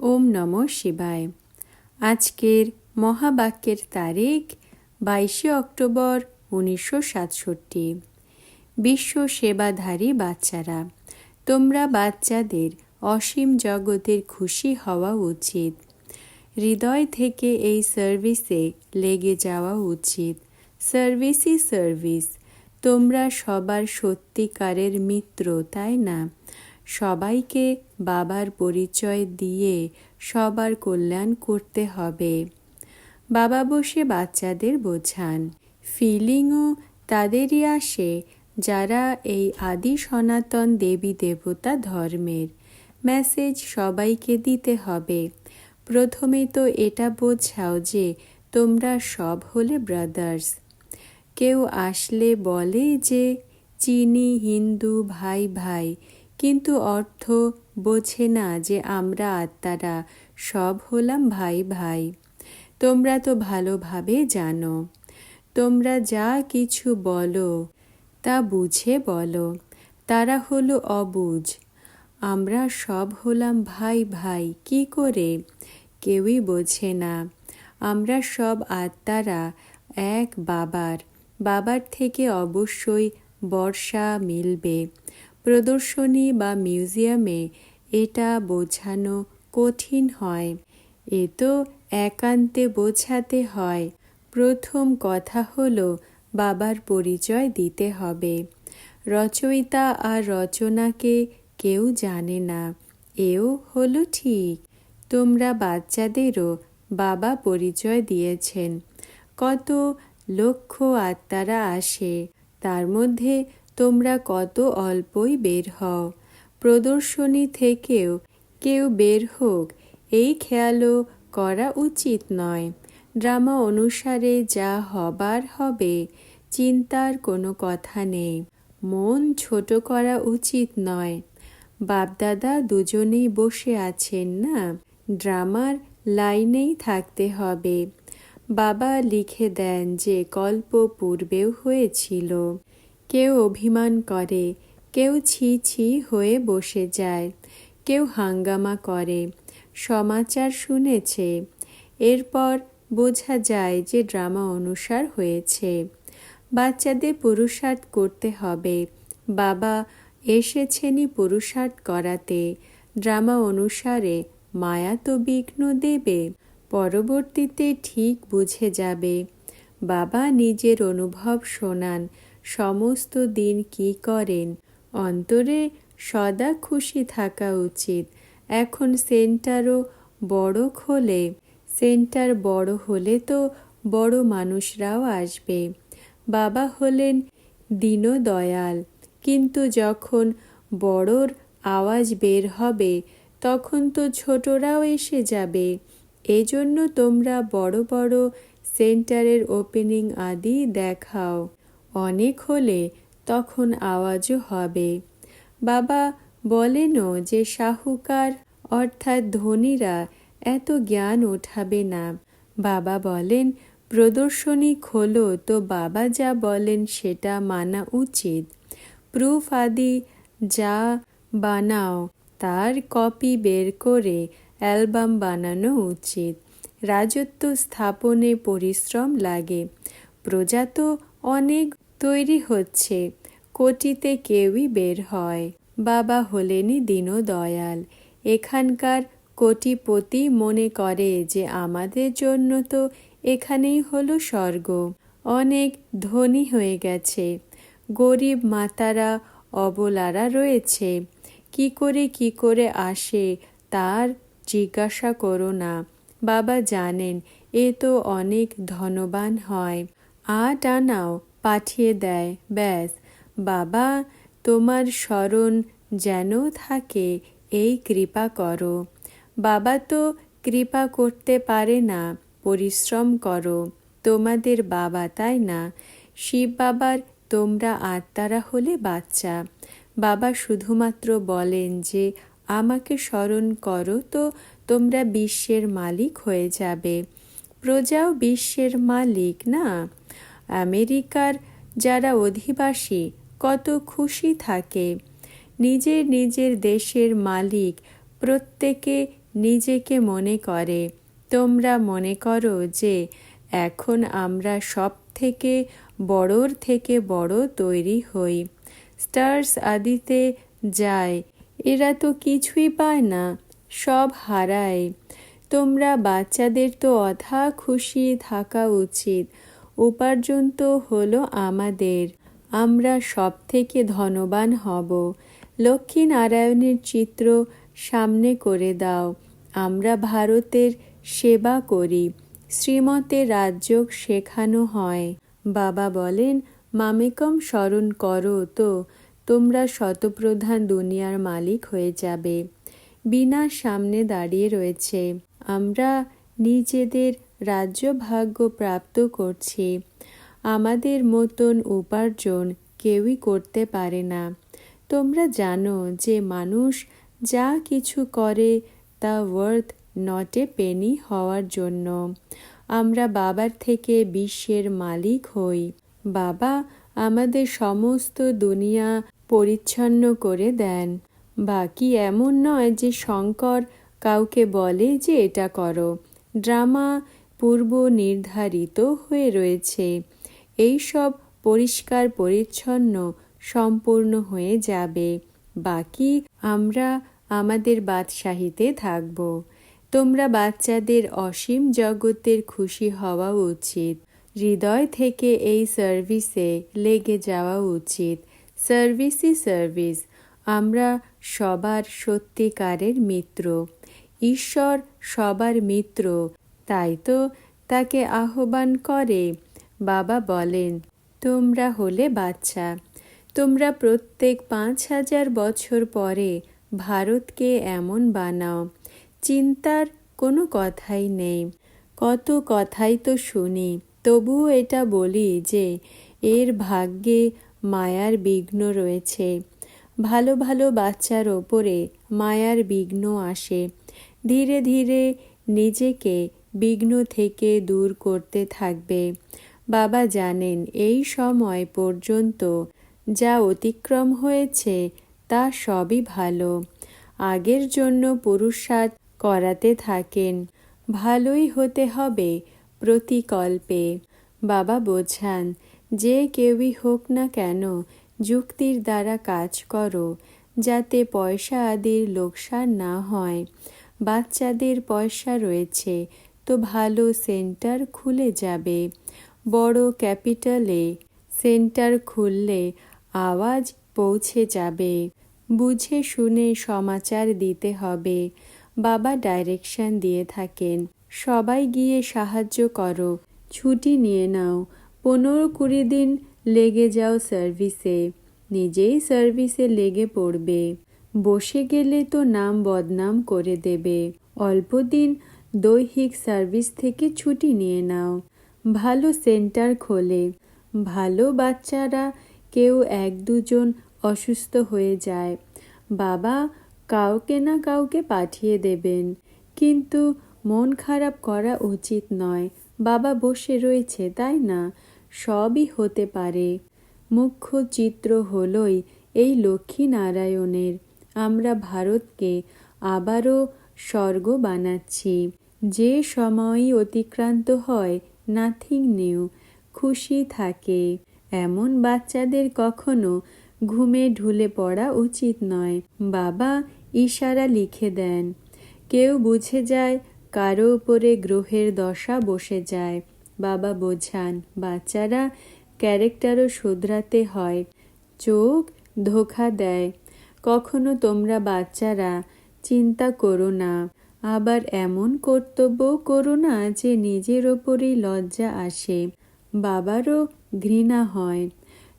ওম নমঃ শিবায়। আজকের মহাবাক্যের তারিখ 22 অক্টোবর 1967। বিশ্ব সেবাধারী বাচ্চারা, তোমরা বাচ্চাদের অসীম জগতের খুশি হওয়া উচিত। হৃদয় থেকে এই সার্ভিসে লেগে যাওয়া উচিত। সার্ভিসই সার্ভিস। তোমরা সবার সত্যিকারের মিত্র, তাই না? সবাইকে বাবার পরিচয় দিয়ে সবার কল্যাণ করতে হবে। বাবা বসে বাচ্চাদের বোঝান। ফিলিংও তাদেরই আসে যারা এই আদি সনাতন দেবী দেবতা ধর্মের। মেসেজ সবাইকে দিতে হবে। প্রথমে তো এটা বোঝাও যে তোমরা সব হলে ব্রাদার্স। কেউ আসলে বলে যে চিনি হিন্দু ভাই ভাই, কিন্তু অর্থ বোঝে না যে আমরা আত্মারা সব হলাম ভাই ভাই। তোমরা তো ভালোভাবে জানো। তোমরা যা কিছু বলো তা বুঝে বলো। তারা হলো অবুঝ। আমরা সব হলাম ভাই ভাই কি করে? কেউই বোঝে না। আমরা সব আত্মারা এক বাবার থেকে অবশ্যই বর্ষা মিলবে। প্রদর্শনী বা মিউজিয়ামে এটা বোঝানো কঠিন হয়। এ তো একান্তে বোঝাতে হয়। প্রথম কথা হলো বাবার পরিচয় দিতে হবে। রচয়িতা আর রচনাকে কেউ জানে না, এও হলো ঠিক। তোমরা বাচ্চাদেরও বাবা পরিচয় দিয়েছেন। কত লক্ষ আত্মারা আসে, তার মধ্যে তোমরা কত অল্পই বের হও। প্রদর্শনী থেকেও কেউ বের হোক এই খেয়ালও করা উচিত নয়। ড্রামা অনুসারে যা হবার হবে, চিন্তার কোনো কথা নেই। মন ছোট করা উচিত নয়। বাপদাদা দুজনেই বসে আছেন না, ড্রামার লাইনেই থাকতে হবে। বাবা লিখে দেন যে কল্প পূর্বেও হয়েছিল। কেউ অভিমান করে, কেউ ছি ছি হয়ে বসে যায়, কেউ হাঙ্গামা করে, সমাচার শুনেছে। এরপর বোঝা যায় যে ড্রামা অনুসার হয়েছে। বাচ্চাদের পুরুষার্থ করতে হবে। বাবা এসেছেনই পুরুষার্থ করাতে। ড্রামা অনুসারে মায়া তো বিঘ্ন দেবে, পরবর্তীতে ঠিক বুঝে যাবে। বাবা নিজের অনুভব শোনান, সমস্ত দিন কি করেন। অন্তরে সদা খুশি থাকা উচিত। এখন সেন্টারও বড় খোলে। সেন্টার বড় হলে তো বড় মানুষরাও আসবে। বাবা হলেন দীনদয়াল, কিন্তু যখন বড়র আওয়াজ বের হবে তখন তো ছোটরাও এসে যাবে। এজন্য তোমরা বড় বড় সেন্টারের ওপেনিং আদি দেখাও। অনেক হলে তখন আওয়াজও হবে। বাবা বলেনও যে সাহুকার অর্থাৎ ধনীরা এত জ্ঞান ওঠাবে না। বাবা বলেন প্রদর্শনী খোলো তো বাবা যা বলেন সেটা মানা উচিত। প্রুফ আদি যা বানাও তার কপি বের করে অ্যালবাম বানানো উচিত। রাজত্ব স্থাপনে পরিশ্রম লাগে। প্রজা তো অনেক তৈরি হচ্ছে, কোটিতে কেউই বের হয়। বাবা হলেনই দীনদয়াল। এখানকার কোটিপতি মনে করে যে আমাদের জন্য তো এখানেই হলো স্বর্গ। অনেক ধনী হয়ে গেছে, গরিব মাতারা অবলারা রয়েছে। কি করে আসে তার জিজ্ঞাসা করো না। বাবা জানেন এ তো অনেক ধনবান হয়। আনাও পাঠিয়ে দেয়, ব্যাস। বাবা তোমার স্মরণ যেন থাকে এই কৃপা করো। বাবা তো কৃপা করতে পারে না, পরিশ্রম করো। তোমাদের বাবা, তাই না? শিব বাবার তোমরা আত্মারা হলে বাচ্চা। বাবা শুধুমাত্র বলেন যে আমাকে স্মরণ করো তো তোমরা বিশ্বের মালিক হয়ে যাবে। প্রজাও বিশ্বের মালিক না? আমেরিকার যারা অধিবাসী কত খুশি থাকে। নিজের নিজের দেশের মালিক প্রত্যেকে নিজেকে মনে করে। তোমরা মনে করো যে এখন আমরা সব থেকে বড়োর থেকে বড় তৈরি হই। স্টার্স আদিতে যায়, এরা তো কিছুই পায় না, সব হারায়। তোমরা বাচ্চাদের তো অথা খুশি থাকা উচিত। উপার্জন তো হলো আমাদের, আমরা সব থেকে ধনবান হব। লক্ষ্মীনারায়ণের চিত্র সামনে করে দাও। আমরা ভারতের সেবা করি, শ্রীমতের রাজযোগ শেখানো হয়। বাবা বলেন, মামেকম স্মরণ করো তো তোমরা শতপ্রধান দুনিয়ার মালিক হয়ে যাবে। বিনা সামনে দাঁড়িয়ে রয়েছে, আমরা নিজেদের রাজ্য ভাগ্য প্রাপ্ত করছি। আমাদের মতন উপার্জন কেউই করতে পারে না। তোমরা জানো যে মানুষ যা কিছু করে তা ওয়ার্থ নট এ পেনি হওয়ার জন্য। আমরা বাবার থেকে বিশ্বের মালিক হই। বাবা আমাদের সমস্ত দুনিয়া পরিচ্ছন্ন করে দেন। বাকি এমন নয় যে শঙ্কর কাউকে বলে যে এটা করো। ড্রামা পূর্ব নির্ধারিত হয়ে রয়েছে। এই সব পরিষ্কার পরিচ্ছন্ন সম্পূর্ণ হয়ে যাবে। বাকি আমরা আমাদের বাদশাহীতে থাকব। তোমরা বাচ্চাদের অসীম জগতের খুশি হওয়া উচিত। হৃদয় থেকে এই সার্ভিসে লেগে যাওয়া উচিত। সার্ভিসই সার্ভিস। আমরা সবার সত্যিকারের মিত্র। ঈশ্বর সবার মিত্র, তাই তো তাকে আহ্বান করে। বাবা বলেন, তোমরা হলে বাচ্চা। তোমরা প্রত্যেক 5000 বছর পরে ভারতকে এমন বানাও। চিন্তার কোনো কথাই নেই। কত কথাই তো শুনি, তবুও এটা বলি যে এর ভাগ্যে মায়ার বিঘ্ন রয়েছে। ভালো ভালো বাচ্চার ওপরে মায়ার বিঘ্ন আসে। ধীরে ধীরে নিজেকে বিঘ্ন থেকে দূর করতে থাকবে। বাবা জানেন এই সময় পর্যন্ত যা অতিক্রম হয়েছে তা সবই ভালো। আগের জন্য পুরুষার্থ করাতে থাকেন। ভালোই হতে হবে প্রতিকল্পে। বাবা বোঝান, যে কেউই হোক না কেন যুক্তির দ্বারা কাজ করো, যাতে পয়সা আদির লোকসান না হয়। বাচ্চাদের পয়সা রয়েছে তো ভালো সেন্টার খুলে যাবে। বড় ক্যাপিটালে সেন্টার খুললে আওয়াজ পৌঁছে যাবে। বুঝে শুনে সমাচার দিতে হবে। বাবা ডাইরেকশন দিয়ে থাকেন, সবাই গিয়ে সাহায্য করো, ছুটি নিয়ে নাও, 15-20 দিন লেগে যাও সার্ভিসে। নিজেই সার্ভিসে লেগে পড়বে। বসে গেলে তো নাম বদনাম করে দেবে। অল্প দিন দৈহিক সার্ভিস থেকে ছুটি নিয়ে নাও। ভালো সেন্টার খোলে। ভালো বাচ্চারা কেউ 1-2 জন অসুস্থ হয়ে যায়, বাবা কাউকে না কাউকে পাঠিয়ে দেবেন। কিন্তু মন খারাপ করা উচিত নয়। বাবা বসে রয়েছে, তাই না? সবই হতে পারে। মুখ্য চিত্র হলই এই লক্ষ্মীনারায়ণের। আমরা ভারতকে আবারও স্বর্গ বানাচ্ছি। যে সময়ই অতিক্রান্ত হয়, নাথিং নিউ, খুশি থাকে। এমন বাচ্চাদের কখনো ঘুমে ঢুলে পড়া উচিত নয়। বাবা ইশারা লিখে দেন। কেউ বুঝে যায়, কারো উপরে গ্রহের দশা বসে যায়। বাবা বোঝান, বাচ্চারা ক্যারেক্টারও শুধরাতে হয়। চোখ ধোঁকা দেয়। কখনো তোমরা বাচ্চারা চিন্তা করো না, আবার এমন কর্তব্য করো না যে নিজের ওপরেই লজ্জা আসে। বাবারও ঘৃণা হয়।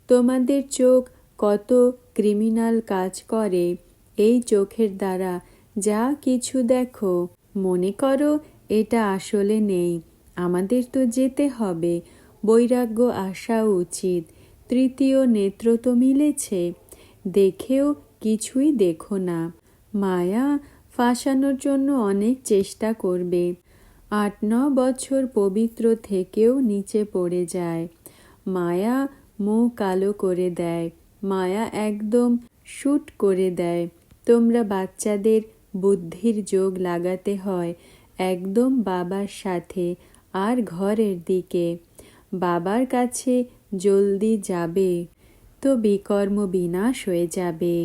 তোমাদের চোখ কত ক্রিমিনাল কাজ করে। এই চোখের দ্বারা যা কিছু দেখো, মনে করো এটা আসলে নেই। আমাদের তো যেতে হবে, বৈরাগ্য আসা উচিত। তৃতীয় নেত্র তো মিলেছে, দেখেও কিছুই দেখো না। মায়া ফাঁসানোর জন্য অনেক চেষ্টা করবে। 8-9 বছর পবিত্র থেকেও নিচে পড়ে যায়। মায়া মুখ কালো করে দেয়। মায়া একদম শুট করে দেয়। তোমরা বাচ্চাদের বুদ্ধির যোগ লাগাতে হয় একদম বাবার সাথে আর ঘরের দিকে। বাবার কাছে জলদি যাবে তো বিকর্ম বিনাশ হয়ে যাবে।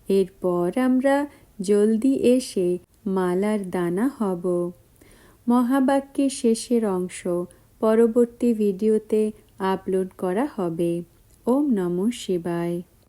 এরপর আমরা জলদি এসে মালার দানা হব। মহাবাক্যের শেষের অংশ পরবর্তী ভিডিওতে আপলোড করা হবে। ওম নমঃ শিবায়।